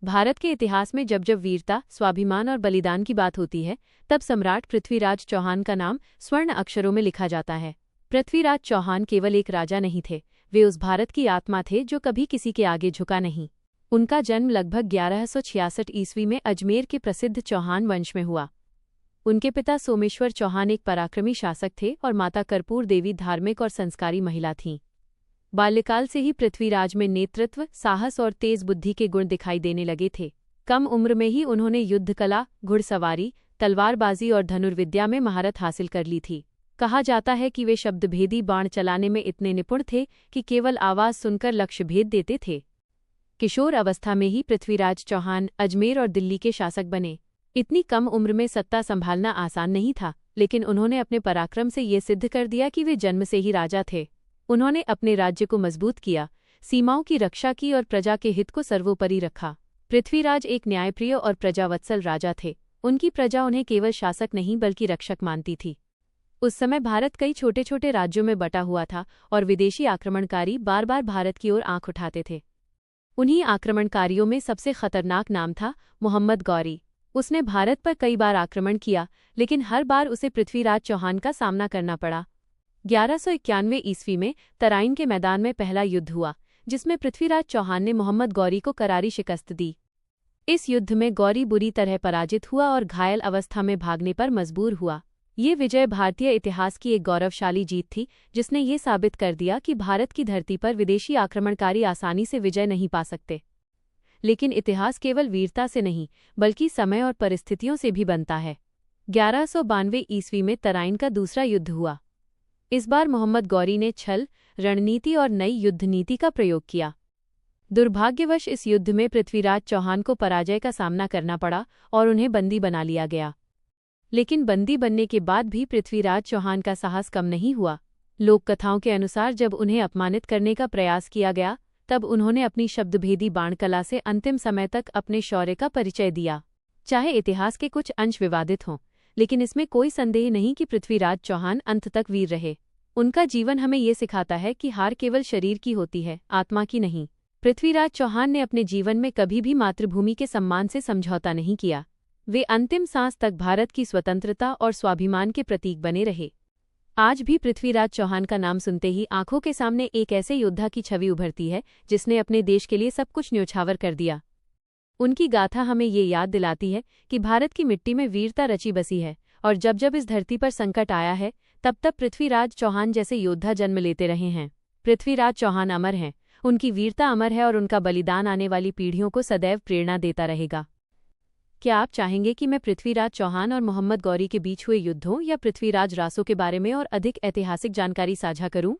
भारत के इतिहास में जब जब वीरता, स्वाभिमान और बलिदान की बात होती है, तब सम्राट पृथ्वीराज चौहान का नाम स्वर्ण अक्षरों में लिखा जाता है। पृथ्वीराज चौहान केवल एक राजा नहीं थे, वे उस भारत की आत्मा थे जो कभी किसी के आगे झुका नहीं। उनका जन्म लगभग 1166 ईस्वी में अजमेर के प्रसिद्ध चौहान वंश में हुआ। उनके पिता सोमेश्वर चौहान एक पराक्रमी शासक थे और माता कर्पूर देवी धार्मिक और संस्कारी महिला थीं। बाल्यकाल से ही पृथ्वीराज में नेतृत्व, साहस और तेज बुद्धि के गुण दिखाई देने लगे थे। कम उम्र में ही उन्होंने युद्धकला, घुड़सवारी, तलवारबाजी और धनुर्विद्या में महारत हासिल कर ली थी। कहा जाता है कि वे शब्दभेदी बाण चलाने में इतने निपुण थे कि केवल आवाज सुनकर लक्ष्य भेद देते थे। किशोर अवस्था में ही पृथ्वीराज चौहान अजमेर और दिल्ली के शासक बने। इतनी कम उम्र में सत्ता संभालना आसान नहीं था, लेकिन उन्होंने अपने पराक्रम से ये सिद्ध कर दिया कि वे जन्म से ही राजा थे। उन्होंने अपने राज्य को मजबूत किया, सीमाओं की रक्षा की और प्रजा के हित को सर्वोपरि रखा। पृथ्वीराज एक न्यायप्रिय और प्रजावत्सल राजा थे। उनकी प्रजा उन्हें केवल शासक नहीं बल्कि रक्षक मानती थी। उस समय भारत कई छोटे छोटे राज्यों में बटा हुआ था और विदेशी आक्रमणकारी बार बार भारत की ओर आंख उठाते थे। उन्हीं आक्रमणकारियों में सबसे खतरनाक नाम था मोहम्मद गौरी। उसने भारत पर कई बार आक्रमण किया, लेकिन हर बार उसे पृथ्वीराज चौहान का सामना करना पड़ा। 1191 ईस्वी में तराइन के मैदान में पहला युद्ध हुआ, जिसमें पृथ्वीराज चौहान ने मोहम्मद गौरी को करारी शिकस्त दी। इस युद्ध में गौरी बुरी तरह पराजित हुआ और घायल अवस्था में भागने पर मजबूर हुआ। ये विजय भारतीय इतिहास की एक गौरवशाली जीत थी, जिसने ये साबित कर दिया कि भारत की धरती पर विदेशी आक्रमणकारी आसानी से विजय नहीं पा सकते। लेकिन इतिहास केवल वीरता से नहीं, बल्कि समय और परिस्थितियों से भी बनता है। 1192 ईस्वी में तराइन का दूसरा युद्ध हुआ। इस बार मोहम्मद गौरी ने छल, रणनीति और नई युद्ध नीति का प्रयोग किया। दुर्भाग्यवश इस युद्ध में पृथ्वीराज चौहान को पराजय का सामना करना पड़ा और उन्हें बंदी बना लिया गया। लेकिन बंदी बनने के बाद भी पृथ्वीराज चौहान का साहस कम नहीं हुआ। लोक कथाओं के अनुसार जब उन्हें अपमानित करने का प्रयास किया गया, तब उन्होंने अपनी शब्दभेदी बाण कला से अंतिम समय तक अपने शौर्य का परिचय दिया। चाहे इतिहास के कुछ अंश विवादित हों, लेकिन इसमें कोई संदेह नहीं कि पृथ्वीराज चौहान अंत तक वीर रहे। उनका जीवन हमें ये सिखाता है कि हार केवल शरीर की होती है, आत्मा की नहीं। पृथ्वीराज चौहान ने अपने जीवन में कभी भी मातृभूमि के सम्मान से समझौता नहीं किया। वे अंतिम सांस तक भारत की स्वतंत्रता और स्वाभिमान के प्रतीक बने रहे। आज भी पृथ्वीराज चौहान का नाम सुनते ही आंखों के सामने एक ऐसे योद्धा की छवि उभरती है जिसने अपने देश के लिए सब कुछ न्योछावर कर दिया। उनकी गाथा हमें ये याद दिलाती है कि भारत की मिट्टी में वीरता रची बसी है, और जब जब इस धरती पर संकट आया है, तब तब पृथ्वीराज चौहान जैसे योद्धा जन्म लेते रहे हैं। पृथ्वीराज चौहान अमर हैं, उनकी वीरता अमर है और उनका बलिदान आने वाली पीढ़ियों को सदैव प्रेरणा देता रहेगा। क्या आप चाहेंगे कि मैं पृथ्वीराज चौहान और मोहम्मद गौरी के बीच हुए युद्धों या पृथ्वीराज रासों के बारे में और अधिक ऐतिहासिक जानकारी साझा करूं?